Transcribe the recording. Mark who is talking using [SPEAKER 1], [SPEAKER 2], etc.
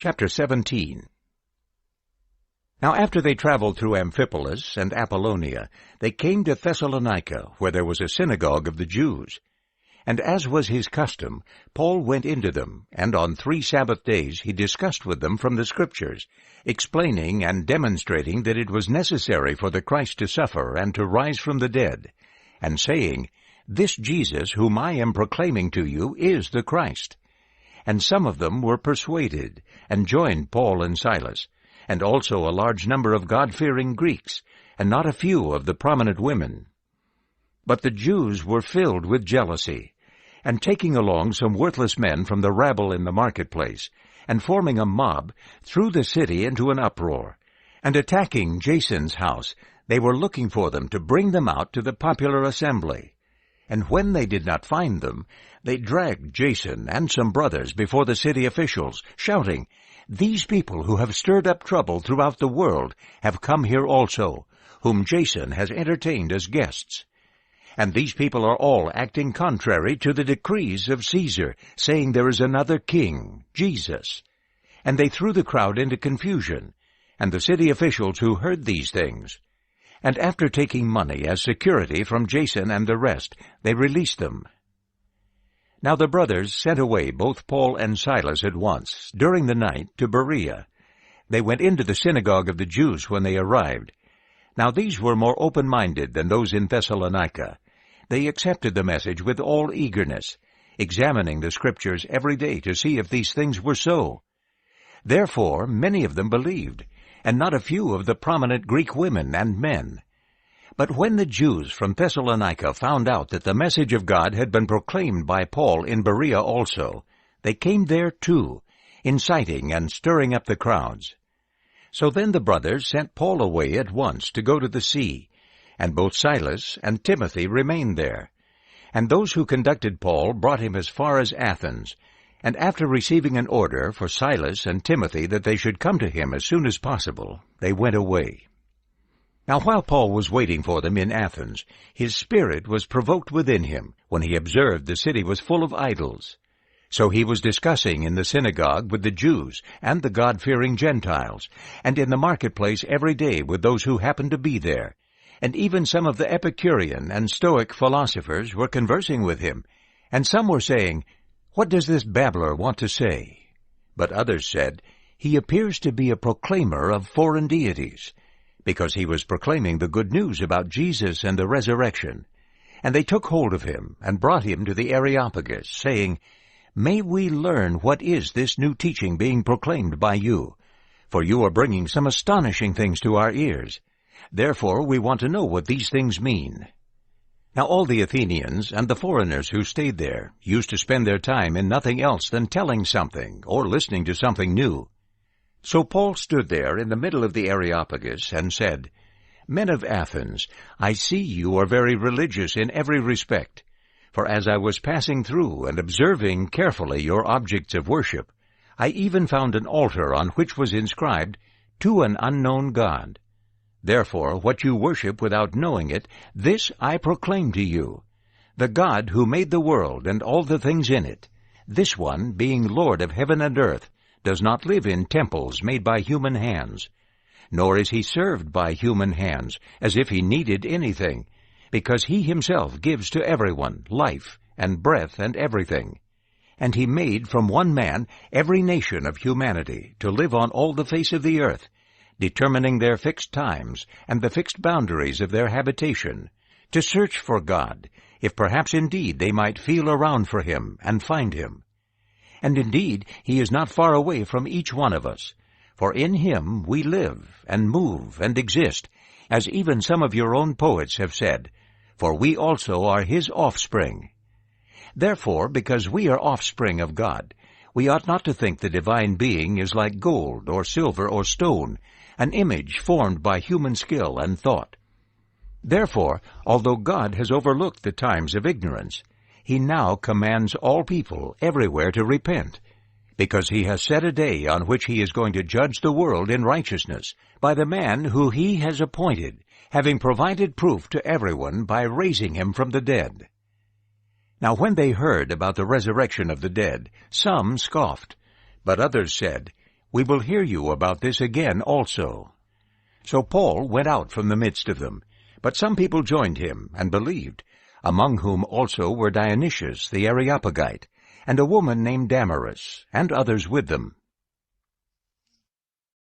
[SPEAKER 1] Chapter 17. Now after they traveled through Amphipolis and Apollonia, they came to Thessalonica, where there was a synagogue of the Jews. And as was his custom, Paul went into them, and on 3 Sabbath days he discussed with them from the Scriptures, explaining and demonstrating that it was necessary for the Christ to suffer and to rise from the dead, and saying, "This Jesus whom I am proclaiming to you is the Christ." And some of them were persuaded, and joined Paul and Silas, and also a large number of God-fearing Greeks, and not a few of the prominent women. But the Jews were filled with jealousy, and taking along some worthless men from the rabble in the marketplace, and forming a mob, threw the city into an uproar. And attacking Jason's house, they were looking for them to bring them out to the popular assembly. And when they did not find them, they dragged Jason and some brothers before the city officials, shouting, "These people who have stirred up trouble throughout the world have come here also, whom Jason has entertained as guests. And these people are all acting contrary to the decrees of Caesar, saying there is another king, Jesus." And they threw the crowd into confusion, and the city officials who heard these things. And after taking money as security from Jason and the rest, they released them. Now the brothers sent away both Paul and Silas at once, during the night, to Berea. They went into the synagogue of the Jews when they arrived. Now these were more open-minded than those in Thessalonica. They accepted the message with all eagerness, examining the Scriptures every day to see if these things were so. Therefore many of them believed, and not a few of the prominent Greek women and men. But when the Jews from Thessalonica found out that the message of God had been proclaimed by Paul in Berea also, they came there too, inciting and stirring up the crowds. So then the brothers sent Paul away at once to go to the sea, and both Silas and Timothy remained there. And those who conducted Paul brought him as far as Athens, and after receiving an order for Silas and Timothy that they should come to him as soon as possible, they went away. Now while Paul was waiting for them in Athens, his spirit was provoked within him when he observed the city was full of idols. So he was discussing in the synagogue with the Jews and the God-fearing Gentiles, and in the marketplace every day with those who happened to be there. And even some of the Epicurean and Stoic philosophers were conversing with him, and some were saying, "What does this babbler want to say?" But others said, "He appears to be a proclaimer of foreign deities," because he was proclaiming the good news about Jesus and the resurrection. And they took hold of him and brought him to the Areopagus, saying, "May we learn what is this new teaching being proclaimed by you? For you are bringing some astonishing things to our ears. Therefore we want to know what these things mean." Now all the Athenians and the foreigners who stayed there used to spend their time in nothing else than telling something or listening to something new. So Paul stood there in the middle of the Areopagus and said, "Men of Athens, I see you are very religious in every respect. For as I was passing through and observing carefully your objects of worship, I even found an altar on which was inscribed, 'To an unknown God.' Therefore what you worship without knowing it, this I proclaim to you. The God who made the world and all the things in it, this one, being Lord of heaven and earth, does not live in temples made by human hands. Nor is he served by human hands, as if he needed anything, because he himself gives to everyone life and breath and everything. And he made from one man every nation of humanity to live on all the face of the earth, determining their fixed times and the fixed boundaries of their habitation, to search for God, if perhaps indeed they might feel around for him and find him. And indeed he is not far away from each one of us, for in him we live and move and exist, as even some of your own poets have said, for we also are his offspring. Therefore, because we are offspring of God, we ought not to think the divine being is like gold or silver or stone, an image formed by human skill and thought. Therefore, although God has overlooked the times of ignorance, he now commands all people everywhere to repent, because he has set a day on which he is going to judge the world in righteousness by the man who he has appointed, having provided proof to everyone by raising him from the dead. Now when they heard about the resurrection of the dead, some scoffed, but others said, We will hear you about this again also." So Paul went out from the midst of them, but some people joined him and believed, among whom also were Dionysius the Areopagite, and a woman named Damaris, and others with them,